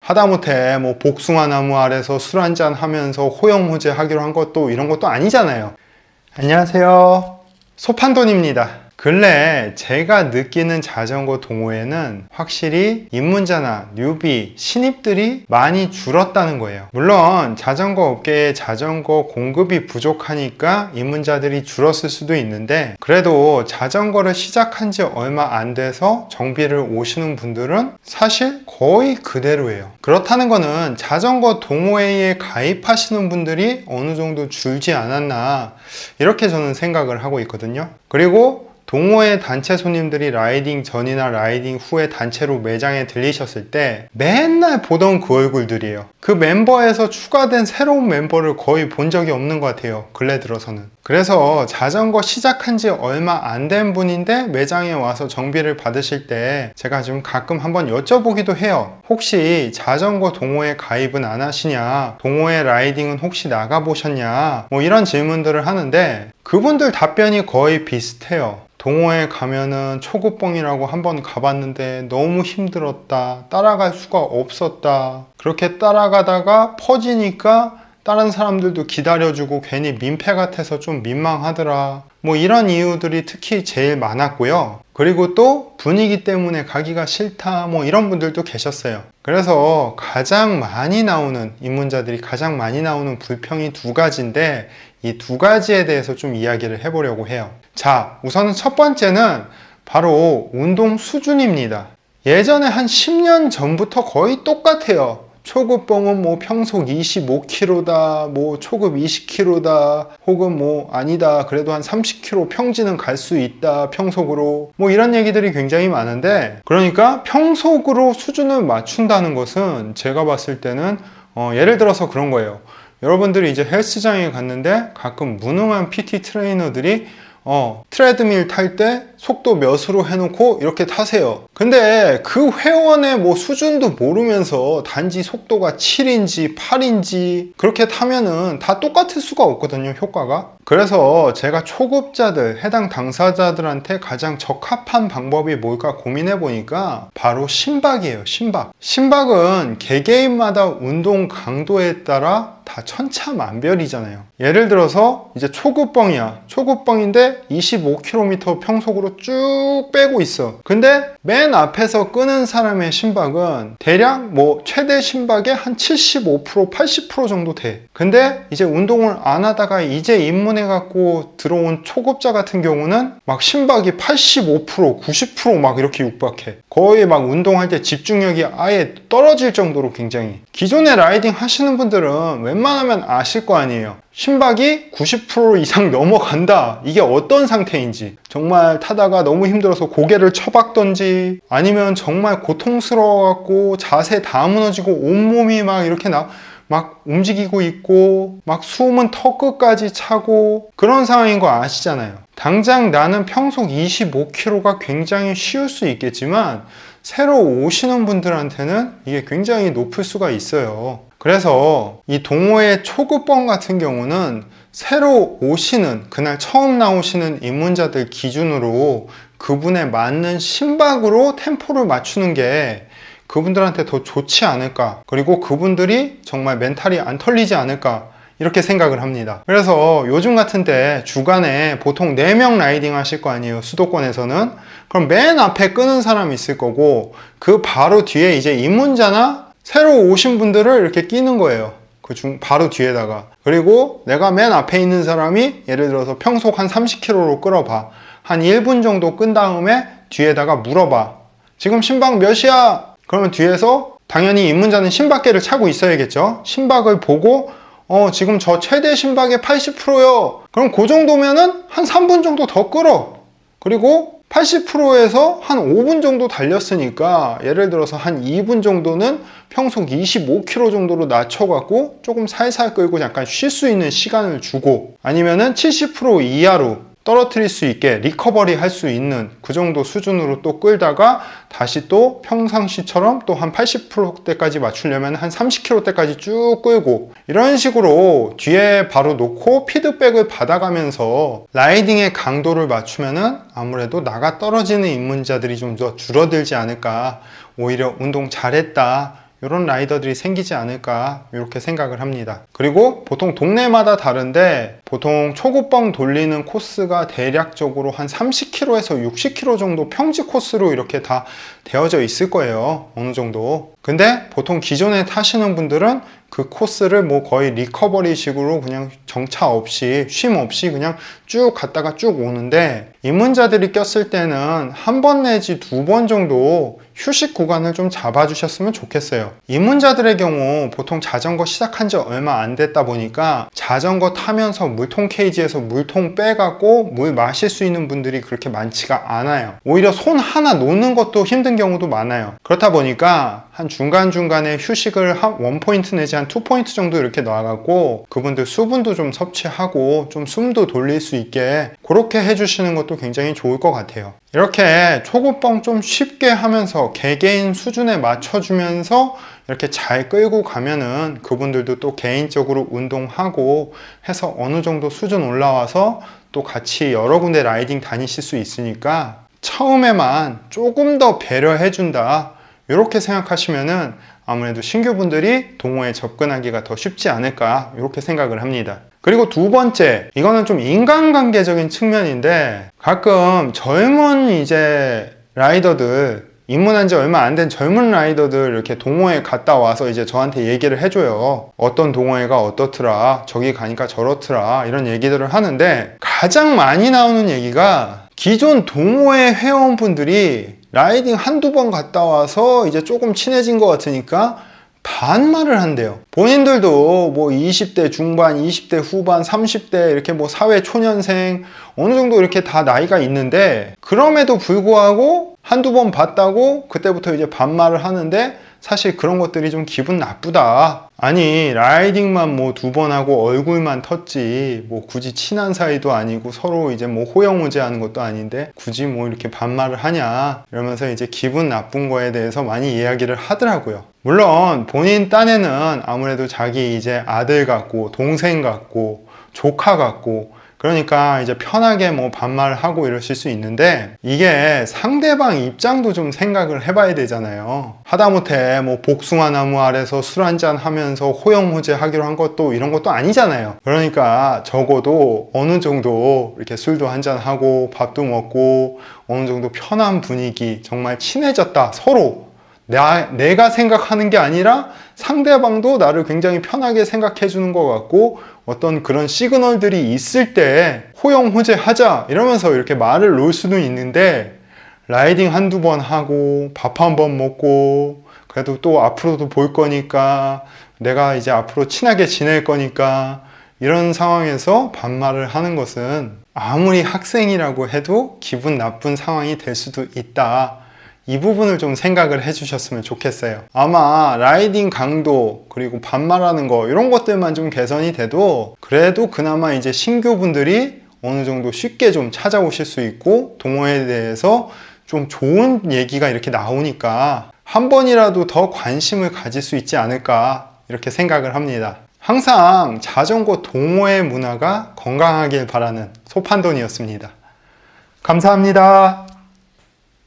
하다못해 뭐 복숭아나무 아래서 술 한잔 하면서 호영호제 하기로 한 것도 이런 것도 아니잖아요. 안녕하세요, 소판돈입니다. 근래 제가 느끼는 자전거 동호회는 확실히 입문자나 뉴비, 신입들이 많이 줄었다는 거예요. 물론 자전거 업계에 자전거 공급이 부족하니까 입문자들이 줄었을 수도 있는데, 그래도 자전거를 시작한 지 얼마 안 돼서 정비를 오시는 분들은 사실 거의 그대로예요. 그렇다는 거는 자전거 동호회에 가입하시는 분들이 어느 정도 줄지 않았나, 이렇게 저는 생각을 하고 있거든요. 그리고 동호회 단체 손님들이 라이딩 전이나 라이딩 후에 단체로 매장에 들리셨을 때 맨날 보던 그 얼굴들이에요. 그 멤버에서 추가된 새로운 멤버를 거의 본 적이 없는 것 같아요, 근래 들어서는. 그래서 자전거 시작한 지 얼마 안 된 분인데 매장에 와서 정비를 받으실 때 제가 좀 가끔 한번 여쭤보기도 해요. 혹시 자전거 동호회 가입은 안 하시냐? 동호회 라이딩은 혹시 나가보셨냐? 뭐 이런 질문들을 하는데 그분들 답변이 거의 비슷해요. 동호회 가면은 초급봉이라고 한번 가봤는데 너무 힘들었다, 따라갈 수가 없었다, 그렇게 따라가다가 퍼지니까 다른 사람들도 기다려주고 괜히 민폐 같아서 좀 민망하더라, 뭐 이런 이유들이 특히 제일 많았고요. 그리고 또 분위기 때문에 가기가 싫다, 뭐 이런 분들도 계셨어요. 그래서 가장 많이 나오는, 입문자들이 가장 많이 나오는 불평이 두 가지인데, 이 두 가지에 대해서 좀 이야기를 해보려고 해요. 자, 우선은 첫 번째는 바로 운동 수준입니다. 예전에 한 10년 전부터 거의 똑같아요. 초급봉은 뭐 평속 25km다, 뭐 초급 20km다, 혹은 뭐 아니다, 그래도 한 30km 평지는 갈 수 있다, 평속으로. 뭐 이런 얘기들이 굉장히 많은데, 그러니까 평속으로 수준을 맞춘다는 것은 제가 봤을 때는 예를 들어서 그런 거예요. 여러분들이 이제 헬스장에 갔는데 가끔 무능한 PT 트레이너들이 트레드밀 탈 때 속도 몇으로 해놓고 이렇게 타세요. 근데 그 회원의 뭐 수준도 모르면서 단지 속도가 7인지 8인지 그렇게 타면은 다 똑같을 수가 없거든요, 효과가. 그래서 제가 초급자들, 해당 당사자들한테 가장 적합한 방법이 뭘까 고민해 보니까 바로 심박이에요, 심박. 심박은 개개인마다 운동 강도에 따라 다 천차만별이잖아요. 예를 들어서 이제 초급봉이야. 초급봉인데 25km 평속으로 쭉 빼고 있어. 근데 맨 앞에서 끄는 사람의 심박은 대략 뭐 최대 심박의 한 75%, 80% 정도 돼. 근데 이제 운동을 안 하다가 이제 입문해 갖고 들어온 초급자 같은 경우는 막 심박이 85%, 90% 막 이렇게 육박해. 거의 막 운동할 때 집중력이 아예 떨어질 정도로 굉장히. 기존에 라이딩 하시는 분들은 웬만하면 아실 거 아니에요. 심박이 90% 이상 넘어간다, 이게 어떤 상태인지. 정말 타다가 너무 힘들어서 고개를 쳐박던지, 아니면 정말 고통스러워갖고 자세 다 무너지고 온몸이 막 이렇게 막 움직이고 있고, 막 숨은 턱끝까지 차고, 그런 상황인 거 아시잖아요. 당장 나는 평속 25km가 굉장히 쉬울 수 있겠지만 새로 오시는 분들한테는 이게 굉장히 높을 수가 있어요. 그래서 이 동호회 초급봉 같은 경우는 새로 오시는, 그날 처음 나오시는 입문자들 기준으로 그분에 맞는 심박으로 템포를 맞추는 게 그분들한테 더 좋지 않을까, 그리고 그분들이 정말 멘탈이 안 털리지 않을까, 이렇게 생각을 합니다. 그래서 요즘 같은 때 주간에 보통 4명 라이딩 하실 거 아니에요, 수도권에서는. 그럼 맨 앞에 끄는 사람이 있을 거고, 그 바로 뒤에 이제 입문자나 새로 오신 분들을 이렇게 끼는 거예요, 바로 뒤에다가. 그리고 내가 맨 앞에 있는 사람이 예를 들어서 평속 한 30km로 끌어봐. 한 1분 정도 끈 다음에 뒤에다가 물어봐. 지금 심박 몇이야? 그러면 뒤에서 당연히 입문자는 심박계를 차고 있어야겠죠. 심박을 보고 지금 저 최대 심박의 80%요. 그럼 그 정도면은 한 3분 정도 더 끌어. 그리고 80%에서 한 5분 정도 달렸으니까 예를 들어서 한 2분 정도는 평속 25km 정도로 낮춰갖고 조금 살살 끌고 잠깐 쉴 수 있는 시간을 주고, 아니면은 70% 이하로 떨어뜨릴 수 있게 리커버리 할 수 있는 그 정도 수준으로 또 끌다가 다시 또 평상시처럼 또 한 80%대까지 맞추려면 한 30km대까지 쭉 끌고, 이런 식으로 뒤에 바로 놓고 피드백을 받아가면서 라이딩의 강도를 맞추면은 아무래도 나가 떨어지는 입문자들이 좀 더 줄어들지 않을까, 오히려 운동 잘했다, 이런 라이더들이 생기지 않을까 이렇게 생각을 합니다. 그리고 보통 동네마다 다른데 보통 초급봉 돌리는 코스가 대략적으로 한 30km에서 60km 정도 평지 코스로 이렇게 다 되어져 있을 거예요. 어느 정도. 근데 보통 기존에 타시는 분들은 그 코스를 뭐 거의 리커버리 식으로 그냥 정차 없이 쉼 없이 그냥 쭉 갔다가 쭉 오는데, 입문자들이 꼈을 때는 한 번 내지 2번 정도 휴식 구간을 좀 잡아주셨으면 좋겠어요. 입문자들의 경우 보통 자전거 시작한 지 얼마 안 됐다 보니까 자전거 타면서 물통 케이지에서 물통 빼갖고 물 마실 수 있는 분들이 그렇게 많지가 않아요. 오히려 손 하나 놓는 것도 힘든 경우도 많아요. 그렇다 보니까 한 중간중간에 휴식을 한 1포인트 내지 한 2포인트 정도 이렇게 놔갖고 그분들 수분도 좀 섭취하고 좀 숨도 돌릴 수 있게 그렇게 해주시는 것도 굉장히 좋을 것 같아요. 이렇게 초급봉 좀 쉽게 하면서 개개인 수준에 맞춰주면서 이렇게 잘 끌고 가면은 그분들도 또 개인적으로 운동하고 해서 어느 정도 수준 올라와서 또 같이 여러 군데 라이딩 다니실 수 있으니까 처음에만 조금 더 배려해준다 이렇게 생각하시면은 아무래도 신규분들이 동호회에 접근하기가 더 쉽지 않을까 이렇게 생각을 합니다. 그리고 두 번째, 이거는 좀 인간관계적인 측면인데 가끔 젊은 이제 라이더들, 입문한 지 얼마 안 된 젊은 라이더들 이렇게 동호회 갔다 와서 이제 저한테 얘기를 해줘요. 어떤 동호회가 어떻더라, 저기 가니까 저렇더라, 이런 얘기들을 하는데 가장 많이 나오는 얘기가 기존 동호회 회원분들이 라이딩 한두 번 갔다 와서 이제 조금 친해진 것 같으니까 반말을 한대요. 본인들도 뭐 20대 중반, 20대 후반, 30대 이렇게 뭐 사회 초년생 어느 정도 이렇게 다 나이가 있는데 그럼에도 불구하고 한두 번 봤다고 그때부터 이제 반말을 하는데 사실 그런 것들이 좀 기분 나쁘다. 아니 라이딩만 뭐 2번 하고 얼굴만 텄지 뭐 굳이 친한 사이도 아니고 서로 이제 뭐 호영호재하는 것도 아닌데 굳이 뭐 이렇게 반말을 하냐 이러면서 이제 기분 나쁜 거에 대해서 많이 이야기를 하더라고요. 물론 본인 딴에는 아무래도 자기 이제 아들 같고 동생 같고 조카 같고 그러니까 이제 편하게 뭐 반말하고 이러실 수 있는데 이게 상대방 입장도 좀 생각을 해봐야 되잖아요. 하다못해 뭐 복숭아 나무 아래서 술 한잔 하면서 호영호재 하기로 한 것도 이런 것도 아니잖아요. 그러니까 적어도 어느 정도 이렇게 술도 한잔 하고 밥도 먹고 어느 정도 편한 분위기, 정말 친해졌다 서로 내가 생각하는 게 아니라 상대방도 나를 굉장히 편하게 생각해 주는 것 같고 어떤 그런 시그널들이 있을 때 호영호재 하자 이러면서 이렇게 말을 놓을 수는 있는데 라이딩 한두 번 하고 밥 한 번 먹고 그래도 또 앞으로도 볼 거니까 내가 이제 앞으로 친하게 지낼 거니까 이런 상황에서 반말을 하는 것은 아무리 학생이라고 해도 기분 나쁜 상황이 될 수도 있다. 이 부분을 좀 생각을 해주셨으면 좋겠어요. 아마 라이딩 강도 그리고 반말하는 거 이런 것들만 좀 개선이 돼도 그래도 그나마 이제 신규분들이 어느 정도 쉽게 좀 찾아오실 수 있고 동호회에 대해서 좀 좋은 얘기가 이렇게 나오니까 한 번이라도 더 관심을 가질 수 있지 않을까 이렇게 생각을 합니다. 항상 자전거 동호회 문화가 건강하길 바라는 소판돈이었습니다. 감사합니다.